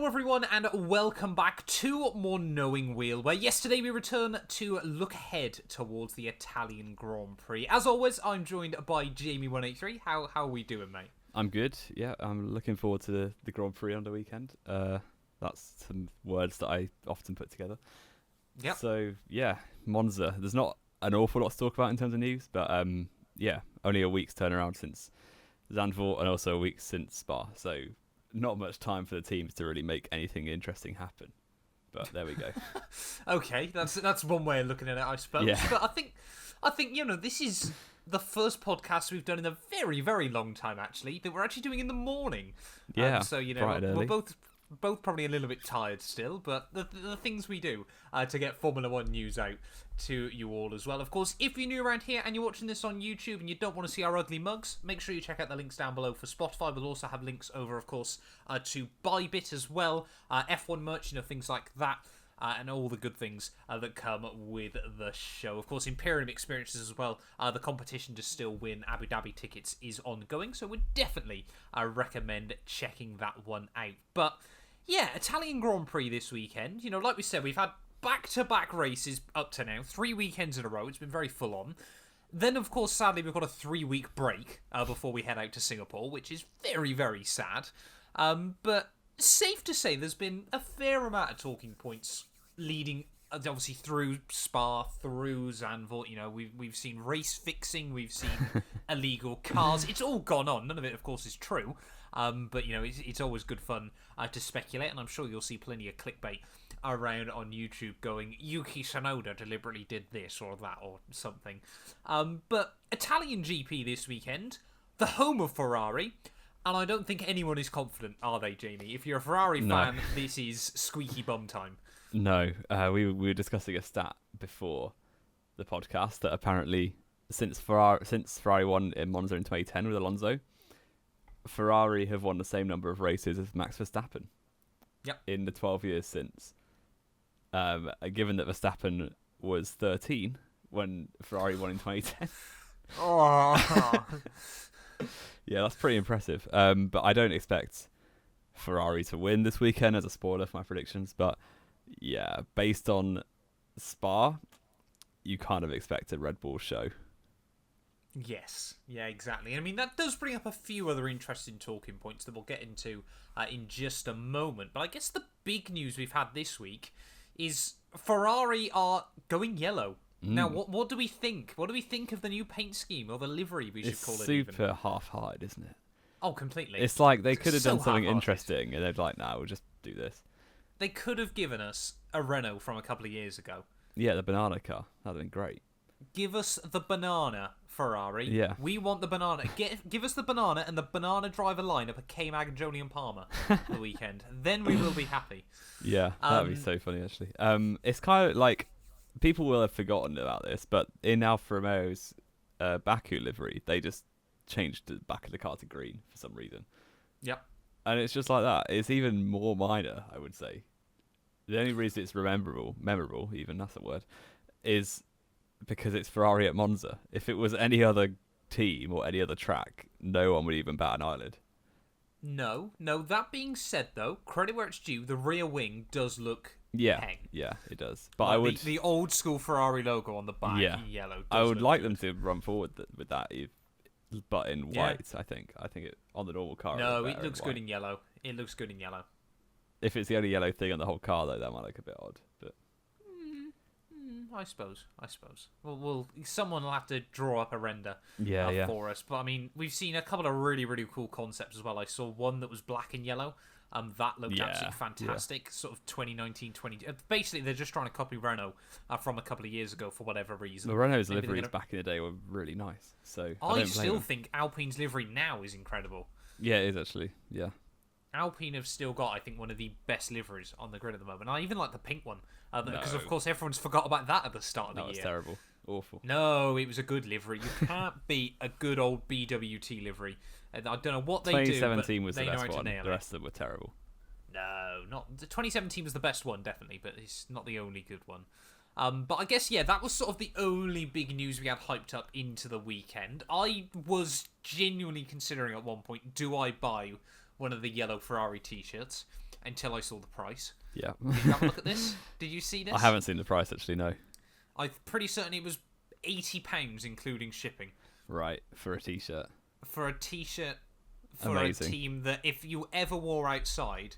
Hello everyone and welcome back to More Knowing Wheel, where yesterday we return to look ahead towards the Italian Grand Prix. As always, I'm joined by Jamie183. How are we doing, mate? I'm good, yeah. I'm looking forward to the Grand Prix on the weekend. That's some words that I often put together. Yep. So, yeah, Monza. There's not an awful lot to talk about in terms of news, but yeah, only a week's turnaround since Zandvoort and also a week since Spa. So, not much time for the teams to really make anything interesting happen. But there we go. Okay, that's one way of looking at it, I suppose. Yeah. But I think this is the first podcast we've done in a very, very long time, actually, that we're actually doing in the morning. Yeah, so, bright and we're early. both probably a little bit tired still, but the things we do to get Formula 1 news out to you all as well. Of course, if you're new around here and you're watching this on YouTube and you don't want to see our ugly mugs, make sure you check out the links down below for Spotify. We'll also have links over, of course, to Bybit as well, F1 merch, things like that. And all the good things that come with the show. Of course, Imperium experiences as well. The competition to still win Abu Dhabi tickets is ongoing, so we'd definitely recommend checking that one out. But yeah, Italian Grand Prix this weekend. Like we said, we've had back-to-back races up to now, 3 weekends in a row. It's been very full-on. Then, of course, sadly, we've got a 3-week break before we head out to Singapore, which is very, very sad. But safe to say there's been a fair amount of talking points leading obviously through Spa, through Zandvoort. We've seen race fixing, we've seen illegal cars. It's all gone on. None of it, of course, is true. But it's always good fun to speculate, and I'm sure you'll see plenty of clickbait around on YouTube going, Yuki Tsunoda deliberately did this or that or something. But Italian GP this weekend, the home of Ferrari. And I don't think anyone is confident, are they, Jamie? If you're a Ferrari fan, this is squeaky bum time. No, we were discussing a stat before the podcast that apparently since Ferrari won in Monza in 2010 with Alonso, Ferrari have won the same number of races as Max Verstappen. Yep. In the 12 years since. Given that Verstappen was 13 when Ferrari won in 2010. Oh. Yeah, that's pretty impressive. But I don't expect Ferrari to win this weekend as a spoiler for my predictions. But yeah, based on Spa, you kind of expect a Red Bull show. Yes, yeah, exactly. I mean, that does bring up a few other interesting talking points that we'll get into in just a moment. But I guess the big news we've had this week is Ferrari are going yellow. Now, what do we think? What do we think of the new paint scheme, or the livery, we should call it? It's super half-hearted, isn't it? Oh, completely. It's like they could have so done something half-hearted. interesting, and they're like, "No, we'll just do this." They could have given us a Renault from a couple of years ago. Yeah, the banana car. That'd have been great. Give us the banana, Ferrari. Yeah. We want the banana. Give us the banana and the banana driver lineup of K-Mag, Jolie and Palmer for the weekend. Then we will be happy. Yeah, that'd be so funny, actually. It's kind of like, people will have forgotten about this, but in Alfa Romeo's Baku livery, they just changed the back of the car to green for some reason. Yep. And it's just like that. It's even more minor, I would say. The only reason it's memorable, even that's a word, is because it's Ferrari at Monza. If it was any other team or any other track, no one would even bat an eyelid. No. That being said, though, credit where it's due, the rear wing does look peng. Yeah, it does. But Like I would the old school Ferrari logo on the back in yellow. I would like good. them to run forward with that, but in white. I think it on the normal car. No, it looks good in yellow. It looks good in yellow. If it's the only yellow thing on the whole car, though, that might look a bit odd. But I suppose. Well, someone will have to draw up a render for us. But I mean, we've seen a couple of really, really cool concepts as well. I saw one that was black and yellow. That looked absolutely fantastic. Sort of 2019, 20. Basically, they're just trying to copy Renault from a couple of years ago for whatever reason. The Renault's liveries back in the day were really nice. So I still think Alpine's livery now is incredible. Yeah, it is actually. Yeah. Alpine have still got, I think, one of the best liveries on the grid at the moment. I even like the pink one. Because, of course, everyone's forgot about that at the start of the year. That was terrible. Awful. No, it was a good livery. You can't beat a good old BWT livery. I don't know what they do, 2017 was they the know how best to one. nail The it. rest of them were terrible. No, not the 2017 was the best one, definitely, but it's not the only good one. But I guess, that was sort of the only big news we had hyped up into the weekend. I was genuinely considering at one point, do I buy one of the yellow Ferrari t-shirts? until I saw the price. Yeah. Did you have a look at this? Did you see this? I haven't seen the price actually. No. I'm pretty certain it was £80 including shipping. Right, for a t-shirt. For a t-shirt for Amazing. a team that if you ever wore outside,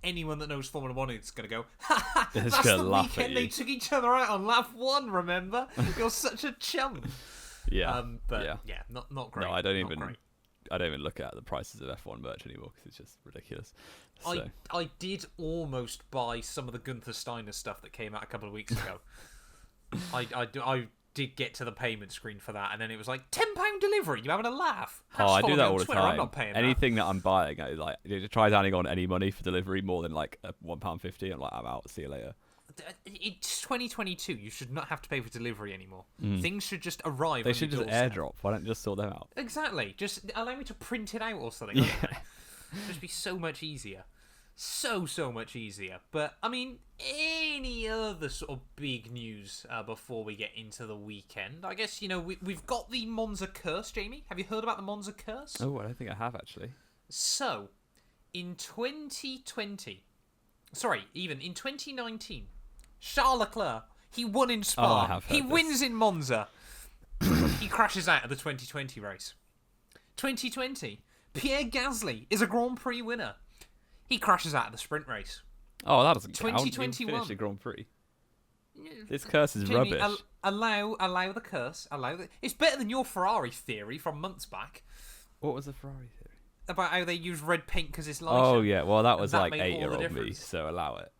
anyone that knows Formula 1 is going to go, ha, It's that's gonna the laugh at weekend they you. took each other out on lap 1, remember? You're such a chump. Yeah. But not great. No, I don't Not even. great. I don't even look at the prices of F1 merch anymore because it's just ridiculous. So. I did almost buy some of the Gunther Steiner stuff that came out a couple of weeks ago. I did get to the payment screen for that, and then it was like £10 delivery. You having a laugh? I do that all the Twitter, I'm time. not paying Anything that I'm buying, I like try adding on any money for delivery more than like £1.50. I'm like, I'm out. See you later. It's 2022. You should not have to pay for delivery anymore. Things should just arrive. They on should your just doorstep. airdrop. Why don't you just sort them out? Exactly. Just allow me to print it out or something. Yeah. It'd just be so much easier. So much easier. But, I mean, any other sort of big news before we get into the weekend? I guess, we've got the Monza curse, Jamie. Have you heard about the Monza curse? Oh, I don't think I have actually. So, in 2020... Sorry, even in 2019, Charles Leclerc, he won in Spa. Oh, I have heard he this. wins in Monza. He crashes out of the 2020 race. 2020, Pierre Gasly is a Grand Prix winner. He crashes out of the sprint race. Oh, that doesn't count. 2021. You finished the Grand Prix. This curse is Jamie, rubbish. allow the curse. It's better than your Ferrari theory from months back What was the Ferrari theory? about how they use red paint because it's lighter. Oh yeah, well that was that like made all the 8-year-old me, difference. so allow it.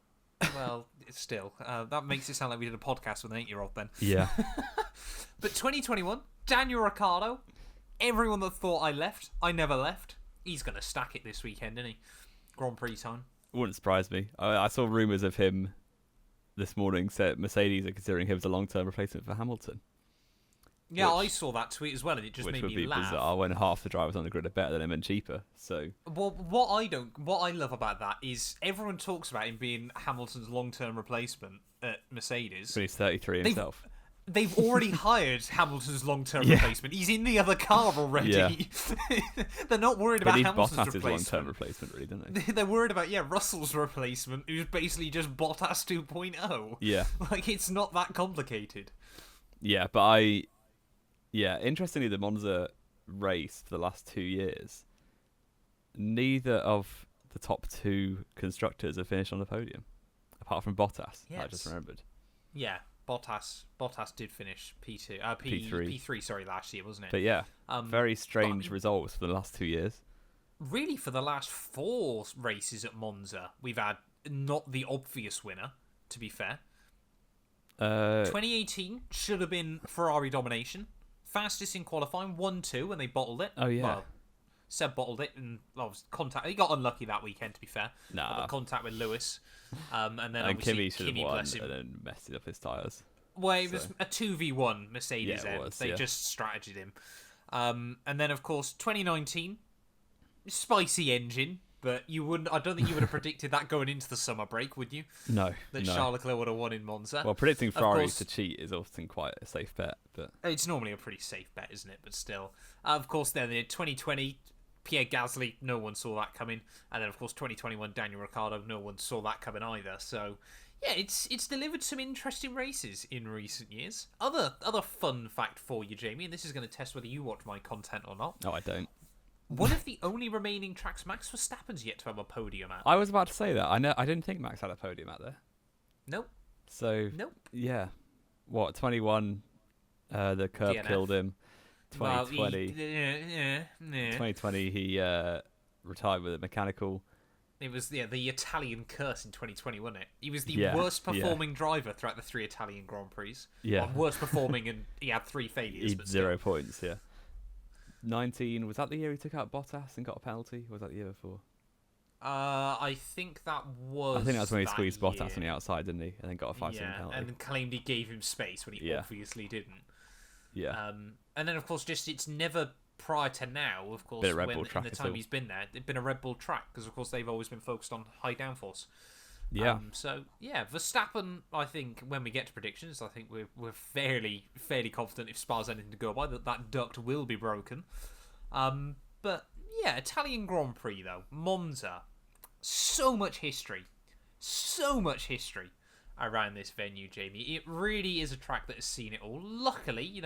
Well, it's still that makes it sound like we did a podcast with an 8-year-old then. Yeah. But 2021, Daniel Ricciardo. Everyone that thought I never left. He's gonna stack it this weekend, isn't he? Grand Prix time. Wouldn't surprise me. I saw rumours of him this morning. Said Mercedes are considering him as a long-term replacement for Hamilton. Yeah, I saw that tweet as well, and it just Which made would me be laugh. bizarre when half the drivers on the grid are better than him and cheaper. So Well, what I love about that is everyone talks about him being Hamilton's long-term replacement at Mercedes. he's 33 himself. They've already hired Hamilton's long-term replacement. He's in the other car already. Yeah. They're not worried They about need Hamilton's Bottas' replacement. long-term replacement, really, don't they? They're worried about Russell's replacement, who's basically just Bottas 2.0. Yeah. Like, it's not that complicated. Yeah, but interestingly, the Monza race for the last 2 years, neither of the top 2 constructors have finished on the podium, apart from Bottas. Yes. I just remembered. Yeah, Bottas did finish P2, P3, sorry, last year, wasn't it? But yeah, very strange results for the last 2 years. Really, for the last 4 races at Monza, we've had not the obvious winner, to be fair. 2018 should have been Ferrari domination. Fastest in qualifying, 1-2 when they bottled it. Oh, yeah. Well, Seb bottled it and contact. He got unlucky that weekend, to be fair. Nah. Got contact with Lewis. And then And obviously Kimi should have Kimi, won bless him. and then messed up his tyres. Well, it was a 2v1 Mercedes Yeah, it end. was, They yeah. just strategied him. And then, of course, 2019, spicy engine. But I don't think you would have predicted that going into the summer break, would you? No, That no. Charles Leclerc would have won in Monza. Well, predicting Ferraris course- to cheat is often quite a safe bet, but It's normally a pretty safe bet, isn't it? But still. Of course, then in 2020, Pierre Gasly, no one saw that coming. And then, of course, 2021, Daniel Ricciardo, no one saw that coming either. So, yeah, it's delivered some interesting races in recent years. Other fun fact for you, Jamie, and this is going to test whether you watch my content or not. no, I don't. One of the only remaining tracks Max Verstappen's yet to have a podium at. I was about to say that. I didn't think Max had a podium out there. Nope. So Nope. yeah, what 21? The curb DNF. killed him. Well, 2020. yeah. 2020 he retired with a mechanical. It was the Italian curse in 2020, wasn't it? He was the Yeah, worst performing driver throughout the 3 Italian Grand Prix. Yeah. Well, worst performing, and he had 3 failures. He But 0 points. Yeah. 19 was that the year he took out Bottas and got a penalty? Or was that the year before? I think that was. I think that's when he that squeezed year. Bottas on the outside, didn't he? And then got a 5-second penalty. and claimed he gave him space when he Yeah. obviously didn't. Yeah. And then of course, just it's never prior to now. Of course, Been a Red when Bull track in the as time well. he's been there, it's been a Red Bull track because of course they've always been focused on high downforce. Yeah. So yeah, Verstappen. I think when we get to predictions, I think we're fairly confident if Spa's anything to go by that duct will be broken. But yeah, Italian Grand Prix though, Monza. So much history. So much history around this venue, Jamie. It really is a track that has seen it all. Luckily,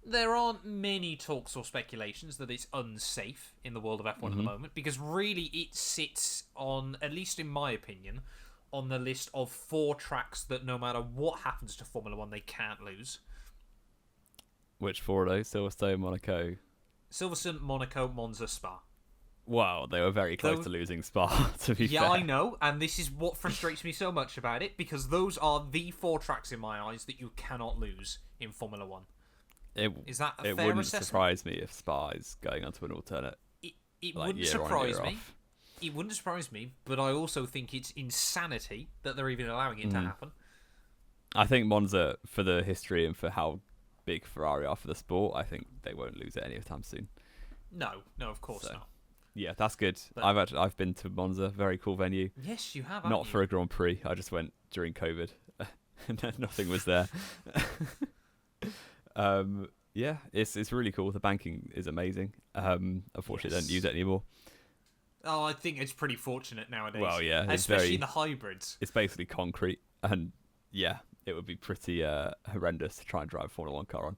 there aren't many talks or speculations that it's unsafe in the world of F1 at the moment, because really it sits on, at least in my opinion, on the list of 4 tracks that no matter what happens to Formula 1, they can't lose. Which 4 of those? Silverstone, Monaco. Silverstone, Monaco, Monza, Spa. Wow, they were very close to losing Spa, to be fair. Yeah, I know, and this is what frustrates me so much about it, because those are the 4 tracks in my eyes that you cannot lose in Formula 1. Is that a fair assessment? It wouldn't surprise me if Spa is going onto an alternate. It wouldn't surprise me. It wouldn't surprise me, but I also think it's insanity that they're even allowing it to happen. I think Monza, for the history and for how big Ferrari are for the sport, I think they won't lose it anytime soon. No, of course not. Yeah, that's good. But I've been to Monza, very cool venue. Yes, you have. Not for a Grand Prix. I just went during COVID, and nothing was there. Yeah, it's really cool. The banking is amazing. Unfortunately, they don't use it anymore. Oh, I think it's pretty fortunate nowadays. Well, yeah, especially in the hybrids. It's basically concrete, and yeah, it would be pretty horrendous to try and drive a Formula 1 car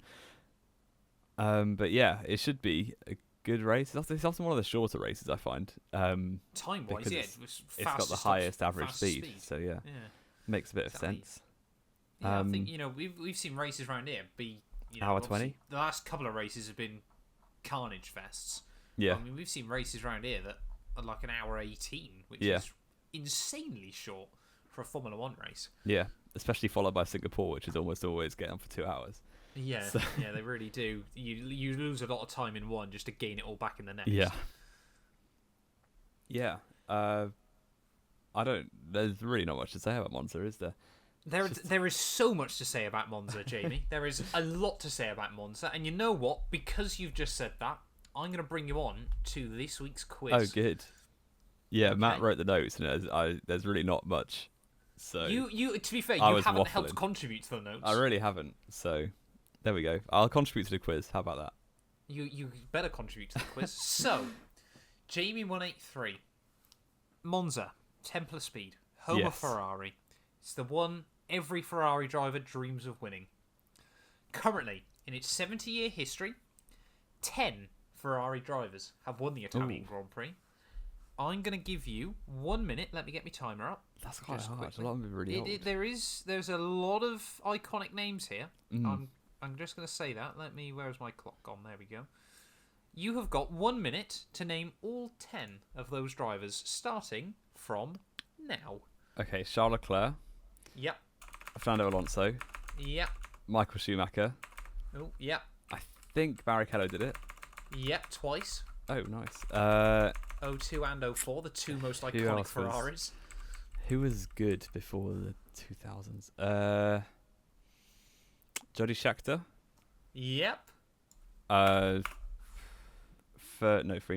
on. But yeah, it should be a good race. It's also one of the shorter races, I find. Time-wise, yeah, it's got the highest average speed, so yeah, makes a bit of sense. Yeah, I think we've seen races around here be hour 20. The last couple of races have been carnage fests. Yeah, I mean we've seen races around here that are like an hour 18, which is insanely short for a Formula 1 race. Yeah, especially followed by Singapore, which is almost always getting on for 2 hours. Yeah, yeah, they really do. You lose a lot of time in one just to gain it all back in the next. Yeah. There's really not much to say about Monza, is there? There is so much to say about Monza, Jamie. There is a lot to say about Monza, and you know what? Because you've just said that, I'm going to bring you on to this week's quiz. Oh, good. Yeah, okay. Matt wrote the notes, and there's really not much. So you to be fair, you haven't helped contribute to the notes. I really haven't. So there we go. I'll contribute to the quiz. How about that? You better contribute to the quiz. So, Jamie 183, Monza, Templar Speed, home of Ferrari. It's the one every Ferrari driver dreams of winning. Currently, in its 70-year history, 10 Ferrari drivers have won the Italian Grand Prix. I'm going to give you 1 minute. Let me get my timer up. That's quite hard. A lot of them are really old. There's a lot of iconic names here. I'm just going to say that. Where's my clock gone? There we go. You have got 1 minute to name all 10 of those drivers, starting from now. Okay, Charles Leclerc. Yep. Fernando Alonso. Yep. Michael Schumacher. Oh, yep. I think Barrichello did it. Yep, twice. Oh, nice. 02 and 04, the two most iconic Ferraris. Who was good before the 2000s? Jody Scheckter. Yep. Farina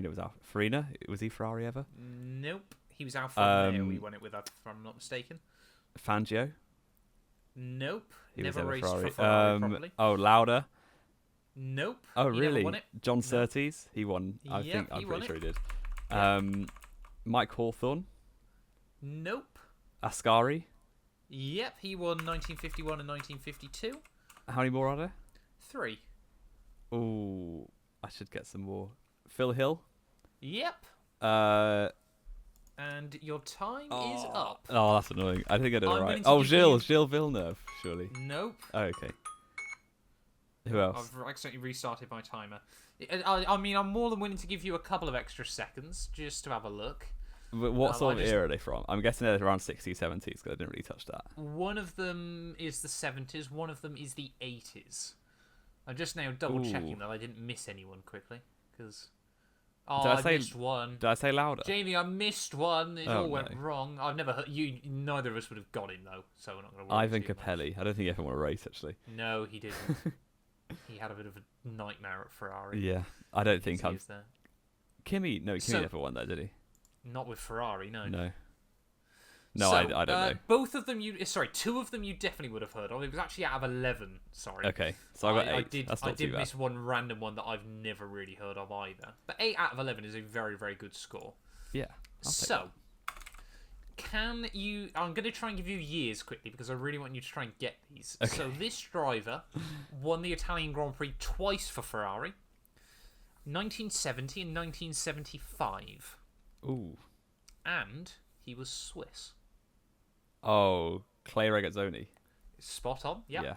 was Alfa. Farina? Was he Ferrari ever? Nope. He was Alfa Romeo. We won it with, if I'm not mistaken. Fangio. Nope. He never was raced Ferrari. for Ferrari properly. Oh, Lauda. Nope. Oh, he really? Never won it. John Surtees. He won. I'm pretty sure he did. Mike Hawthorne. Nope. Ascari. Yep, he won 1951 and 1952. How many more are there? 3. Ooh, I should get some more. Phil Hill. Yep. And your time is up. Oh, that's annoying. I think I did it right. Oh, Gilles Villeneuve, surely. Nope. Oh, okay. Who else? I've accidentally restarted my timer. I mean, I'm more than willing to give you a couple of extra seconds just to have a look. But what sort of era are they from? I'm guessing they're around 60s, 70s, because I didn't really touch that. One of them is the 70s, one of them is the 80s. I'm just now double-checking that I didn't miss anyone quickly, because... I missed one. Did I say Lauda? Jamie, I missed one. It all went wrong. I've never heard... Neither of us would have got him, though, so we're not going to worry Ivan Capelli. I don't think he ever won a race, actually. No, he didn't. He had a bit of a nightmare at Ferrari. Yeah, I don't think I'm... there. Kimi never won that, did he? Not with Ferrari, no. No, I don't know. Both of them, two of them you definitely would have heard of. It was actually out of 11, sorry. Okay, so I got 8. I did miss one random one that I've never really heard of either. But 8 out of 11 is a very, very good score. Yeah. So, Can you... I'm going to try and give you years quickly because I really want you to try and get these. Okay. So this driver won the Italian Grand Prix twice for Ferrari. 1970 and 1975. Ooh. And he was Swiss. Oh, Clay Regazzoni. Spot on, Yeah.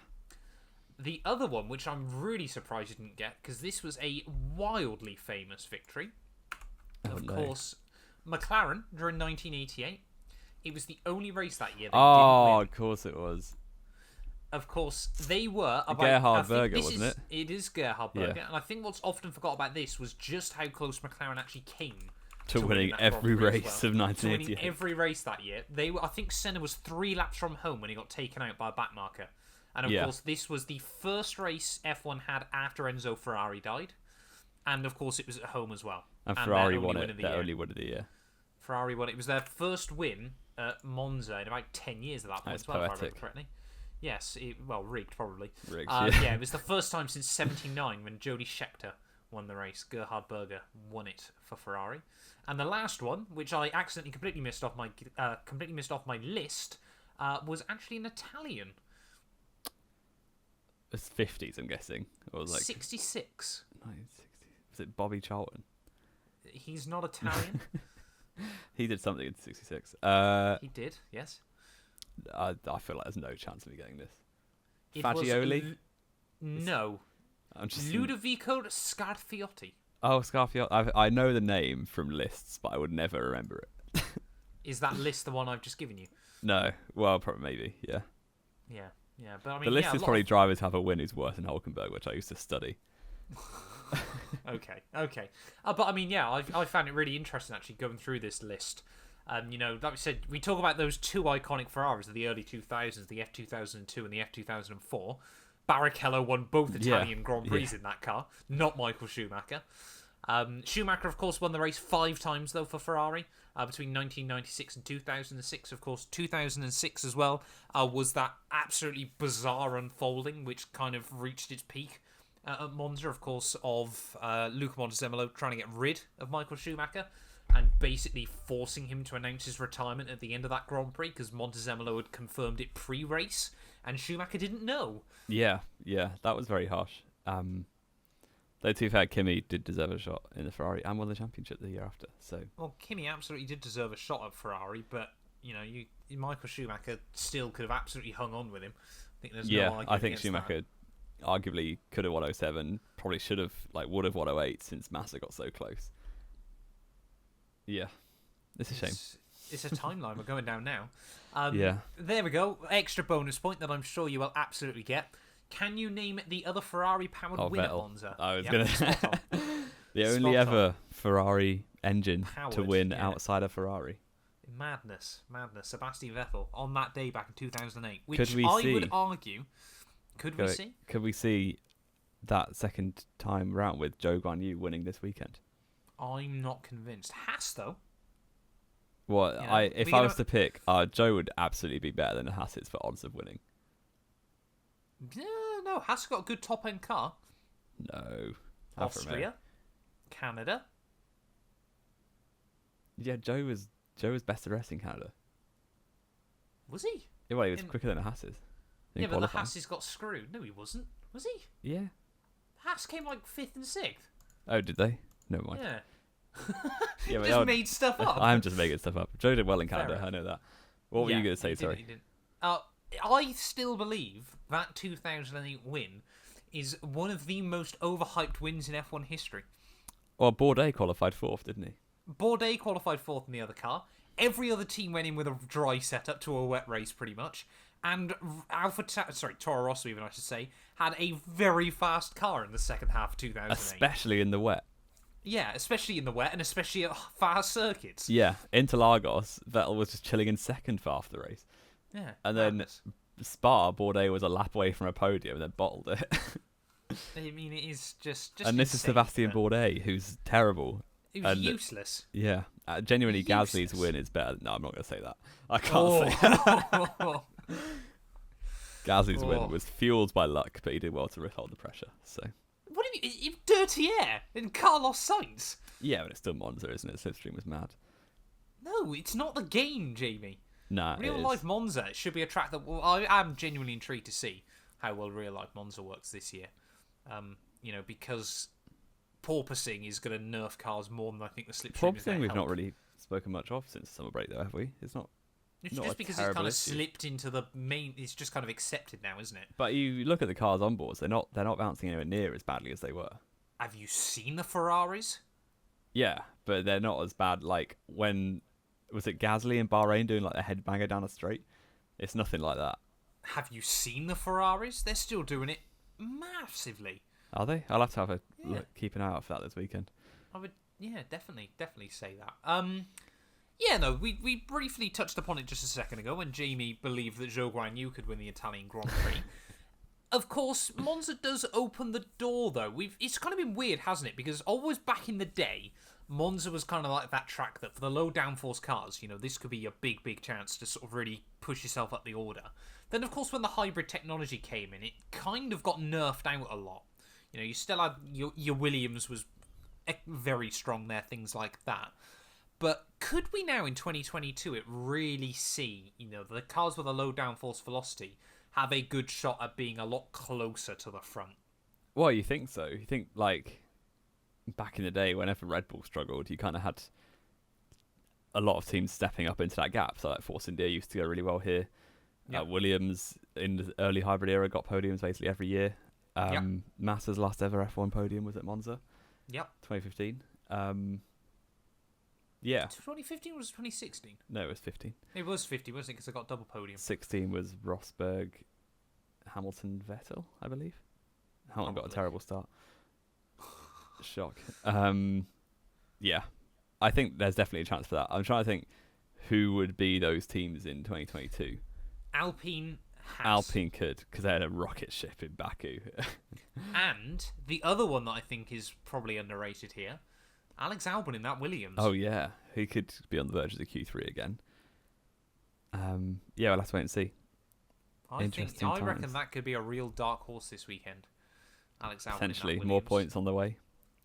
The other one, which I'm really surprised you didn't get, because this was a wildly famous victory. Of course, McLaren during 1988. It was the only race that year they didn't win. Of course it was. Of course, they were about... Gerhard Berger, wasn't it? It is Gerhard Berger. Yeah. And I think what's often forgot about this was just how close McLaren actually came To winning every race of 1988. To winning every race that year. They were, I think Senna was 3 laps from home when he got taken out by a back marker. And of course, this was the first race F1 had after Enzo Ferrari died. And of course, it was at home as well. And Ferrari won it. Their only win of the year. Ferrari won it. It was their first win at Monza in about 10 years at that point as well, if I remember correctly. Yes, rigged probably. Rigged, yeah, it was the first time since '79 when Jody Scheckter won the race. Gerhard Berger won it for Ferrari, and the last one, which I accidentally completely missed off my list, was actually an Italian. It's 50s, I'm guessing. Or like 66. 1960s. Was it Bobby Charlton? He's not Italian. He did something in 66. He did, yes. I feel like there's no chance of me getting this. It Fagioli? No. I'm just Ludovico Scarfiotti. Oh, Scarfiotti. I know the name from lists, but I would never remember it. Is that list the one I've just given you? No. Well, probably maybe, yeah. Yeah. But I mean, the list is probably drivers have a win who's worse than Hulkenberg, which I used to study. Okay. But I mean, yeah, I found it really interesting actually going through this list. Like we said, we talk about those 2 iconic Ferraris of the early 2000s, the F2002 and the F2004. Barrichello won both Italian Grand Prix in that car, not Michael Schumacher. Schumacher, of course, won the race 5 times, though, for Ferrari, between 1996 and 2006. Of course, 2006 as well was that absolutely bizarre unfolding, which kind of reached its peak at Monza, of course, of Luca Montezemolo trying to get rid of Michael Schumacher and basically forcing him to announce his retirement at the end of that Grand Prix because Montezemolo had confirmed it pre-race and Schumacher didn't know. Yeah, that was very harsh. Though, to be fair, Kimi did deserve a shot in the Ferrari and won the championship the year after. So, well, Kimi absolutely did deserve a shot at Ferrari, but Michael Schumacher still could have absolutely hung on with him. I think there's no argument I think against Schumacher that. Arguably could have won 07, probably would have won 08 since Massa got so close. Yeah, it's a shame. It's a timeline we're going down now. There we go. Extra bonus point that I'm sure you will absolutely get. Can you name the other Ferrari-powered win at Monza? I was going to... The only ever Ferrari engine to win outside of Ferrari. Madness. Sebastian Vettel on that day back in 2008. Which would argue... Could we see that second time round with Zhou Guanyu winning this weekend? I'm not convinced. Haas, though. If I was to pick, Zhou would absolutely be better than Haas is for odds of winning. Yeah, no, Haas got a good top-end car. No. Austria. Canada. Yeah, Zhou was best of rest in Canada. Was he? Yeah, well, he was quicker than the Haas is. Yeah, but the Haas got screwed. No, he wasn't. Was he? Yeah. Haas came like 5th and 6th. Oh, did they? Never mind. Yeah. You just made stuff up. I'm just making stuff up. Zhou did well in Canada, I know that. What were you going to say, sorry? I still believe that 2008 win is one of the most overhyped wins in F1 history. Well, Bourdais qualified 4th, didn't he? Bourdais qualified 4th in the other car. Every other team went in with a dry setup to a wet race, pretty much. And Toro Rosso, even I should say, had a very fast car in the second half of 2008. Especially in the wet. Yeah, especially in the wet and especially at fast circuits. Yeah, Interlagos, Vettel was just chilling in second for half the race. Yeah, and then Spa, Bourdais was a lap away from a podium and then bottled it. I mean, it is just and this is Sebastian Bourdais, who's terrible. He was useless. Yeah, genuinely, Gasly's win is better. No, I'm not going to say that. I can't say that. Gasly's win was fueled by luck, but he did well to withhold the pressure. So. What do you mean? Dirty air in Carlos Sainz? Yeah, but it's still Monza, isn't it? Slipstream was mad. No, it's not the game, Jamie. Nah, it Real is. life Monza should be a track that I am genuinely intrigued to see how well real life Monza works this year. Because porpoising is going to nerf cars more than I think the slipstream is going Porpoising to we've help. not really spoken much of since summer break, though, have we? It's not. It's Not just a because it's terrible kind of issue. slipped into the main. It's just kind of accepted now, isn't it? But you look at the cars on boards; they're not bouncing anywhere near as badly as they were. Have you seen the Ferraris? Yeah, but they're not as bad. Like when was it Gasly in Bahrain doing like a headbanger down a straight? It's nothing like that. Have you seen the Ferraris? They're still doing it massively. Are they? I'll have to have a Yeah. look, keep an eye out for that this weekend. I would, yeah, definitely say that. Yeah, no, we briefly touched upon it just a second ago when Jamie believed that Zhou Guanyu could win the Italian Grand Prix. Of course, Monza does open the door, though. It's kind of been weird, hasn't it? Because always back in the day, Monza was kind of like that track that for the low downforce cars, this could be a big chance to sort of really push yourself up the order. Then, of course, when the hybrid technology came in, it kind of got nerfed out a lot. You still had your Williams was very strong there, things like that. But could we now in 2022 it really see, the cars with a low downforce velocity have a good shot at being a lot closer to the front? Well, you think so? You think like back in the day, whenever Red Bull struggled, you kind of had a lot of teams stepping up into that gap. So like Force India used to go really well here. Yep. Williams in the early hybrid era got podiums basically every year. Yep. Massa's last ever F1 podium was at Monza, Yep. 2015. Yeah. 2015 was 2016? No, it was 15. It was 50, wasn't it? Because I got double podium. 16 was Rosberg, Hamilton, Vettel, I believe. Hamilton got a Probably. terrible start. Shock. Yeah. I think there's definitely a chance for that. I'm trying to think who would be those teams in 2022. Alpine has. Alpine could, because they had a rocket ship in Baku. And the other one that I think is probably underrated here, Alex Albon in that Williams. Oh, yeah. He could be on the verge of the Q3 again. Yeah, we'll have to wait and see. I interesting reckon times. that could be a real dark horse this weekend. Alex Albon. Potentially, in that more Williams. points on the way.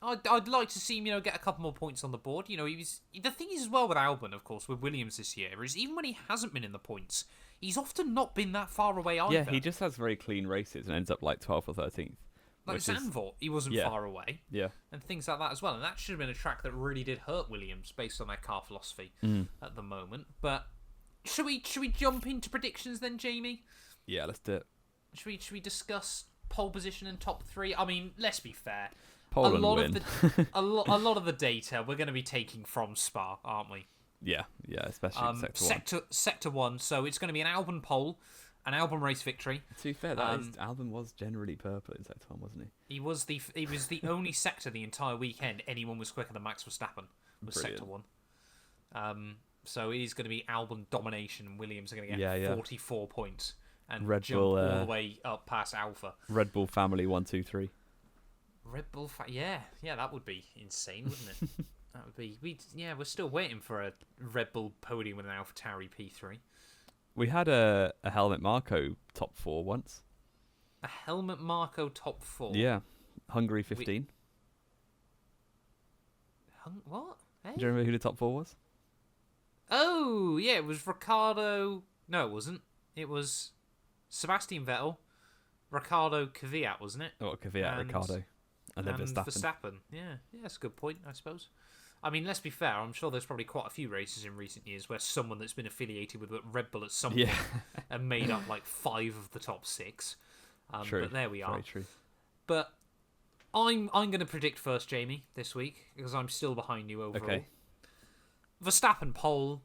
I'd like to see him, get a couple more points on the board. He was the thing is as well with Albon, of course, with Williams this year is even when he hasn't been in the points, he's often not been that far away either. Yeah, he just has very clean races and ends up like 12th or 13th. like which is- Zandvoort, he wasn't yeah. far away, Yeah. and things like that as well. And that should have been a track that really did hurt Williams based on their car philosophy at the moment. But should we jump into predictions then, Jamie? Yeah, let's do it. Should we discuss pole position and top three? I mean, let's be fair. Poland a lot win. of the a lot of the data we're going to be taking from Spa, aren't we? Yeah, especially sector 1. Sector 1. So it's going to be an Albon pole, an Albon race victory. To be fair, Albon was generally purple in sector 1, wasn't he? He was the only sector the entire weekend anyone was quicker than Max Verstappen. Was Brilliant. sector 1. So it is going to be Albon domination, and Williams are going to get Yeah. 44 points and Red jump Bull, all the way up past Alpha. Red Bull family 1, 2, 3. Red Bull, yeah, that would be insane, wouldn't it? That would be. We're still waiting for a Red Bull podium with an AlphaTauri P3. We had a Helmut Marko top 4 once. A Helmut Marko top 4. Yeah, Hungary 15. What? Eh? Do you remember who the top 4 was? Oh, yeah, it was Ricardo. No, it wasn't. It was Sebastian Vettel, Ricardo Kvyat, wasn't it? Oh, Kvyat, And- Ricardo, and then Verstappen. Yeah, that's a good point, I suppose. I mean, let's be fair. I'm sure there's probably quite a few races in recent years where someone that's been affiliated with Red Bull at some point Yeah, and made up like 5 of the top 6. true. But there we are. Very true. But I'm going to predict first, Jamie, this week because I'm still behind you overall. Okay. Verstappen pole,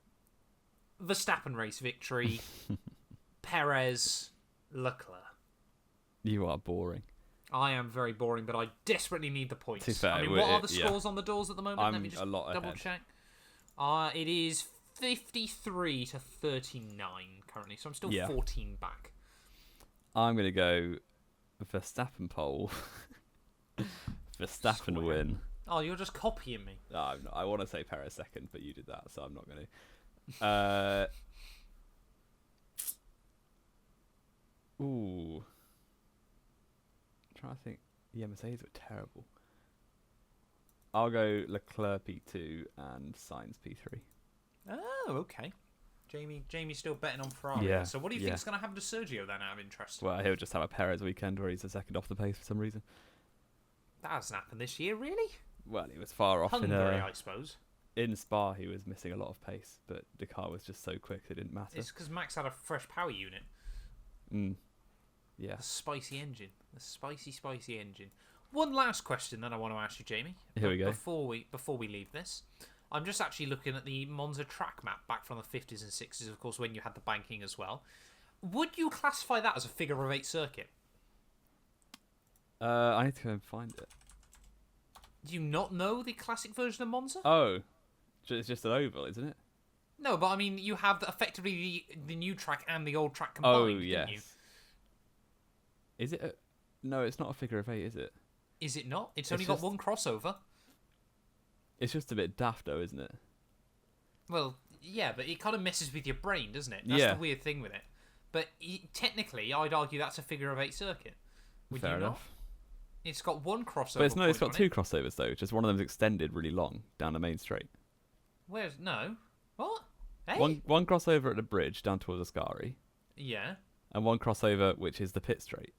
Verstappen race victory, Perez, Leclerc. You are boring. I am very boring, but I desperately need the points. To be fair, I mean, we're- what are the yeah. scores on the doors at the moment? I'm Let me just a lot double ahead. check. It is 53 to 39 currently, so I'm still Yeah. 14 back. I'm going to go Verstappen pole. Verstappen Square. win. Oh, you're just copying me. No, I'm not. I want to say Perez second, but you did that, so I'm not going to. Ooh. I'm trying to think. Yeah, Mercedes were terrible. I'll go Leclerc P2 and Sainz P3. Oh, okay. Jamie's still betting on Ferrari. Yeah, So what do you think is going to happen to Sergio then, out of interest? Well, he'll just have a Perez weekend where he's a second off the pace for some reason. That hasn't happened this year, really? Well, he was far off Hungary, I suppose. In Spa. He was missing a lot of pace, but the car was just so quick it didn't matter. It's because Max had a fresh power unit. Yeah. The spicy engine. The spicy engine. One last question that I want to ask you, Jamie. Here we go. Before we leave this, I'm just actually looking at the Monza track map back from the 50s and 60s, of course, when you had the banking as well. Would you classify that as a figure-of-8 circuit? I need to go and find it. Do you not know the classic version of Monza? Oh, it's just an oval, isn't it? No, but I mean, you have effectively the new track and the old track combined, Oh, didn't yes. you? Is it? No, it's not a figure of 8, is it? Is it not? It's only got one crossover. It's just a bit daft, though, isn't it? Well, yeah, but it kind of messes with your brain, doesn't it? That's the weird thing with it. But technically, I'd argue that's a figure-of-8 circuit. Would Fair you enough. not? It's got one crossover. But it's got point two crossovers, though. Just one of them's extended really long down the main straight. Where's... No. What? Hey? One crossover at the bridge down towards Ascari. Yeah. And one crossover, which is the pit straight.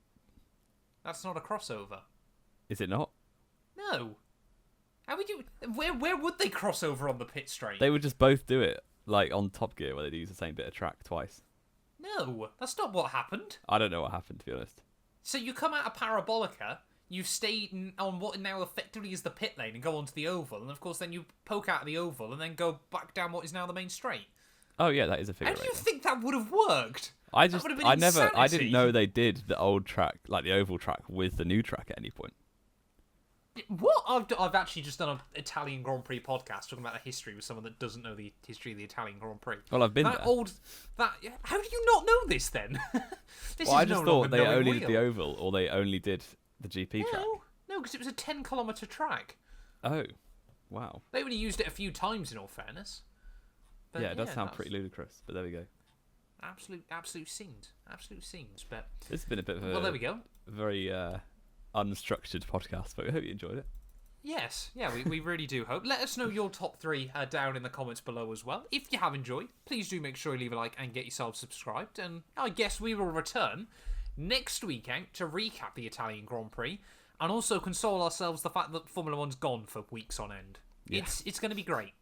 That's not a crossover. Is it not? No. How would you... Where would they cross over on the pit straight? They would just both do it, like on Top Gear, where they use the same bit of track twice. No, that's not what happened. I don't know what happened, to be honest. So you come out of Parabolica, you've stayed on what now effectively is the pit lane and go onto the oval, and of course then you poke out of the oval and then go back down what is now the main straight. Oh yeah, that is a figure How of do you 8. think that would have worked? I That would have been I insanity. didn't know they did the old track, like the oval track, with the new track at any point. What? I've actually just done an Italian Grand Prix podcast talking about the history with someone that doesn't know the history of the Italian Grand Prix. Well, I've been that there. How do you not know this then? This Well, I is just no thought longer they knowing only wheel. did the oval, or they only did the GP track. No, because it was a 10-kilometre track. Oh, wow. They only used it a few times, in all fairness. But Yeah, it does sound that's pretty ludicrous, but there we go. absolute scenes. But This has been a bit of a well, there we go. very unstructured podcast, but we hope you enjoyed it. Yes, yeah, we really do hope. Let us know your top 3 down in the comments below as well. If you have enjoyed, please do make sure you leave a like and get yourself subscribed. And I guess we will return next week out to recap the Italian Grand Prix and also console ourselves the fact that Formula One's gone for weeks on end. Yeah. It's going to be great.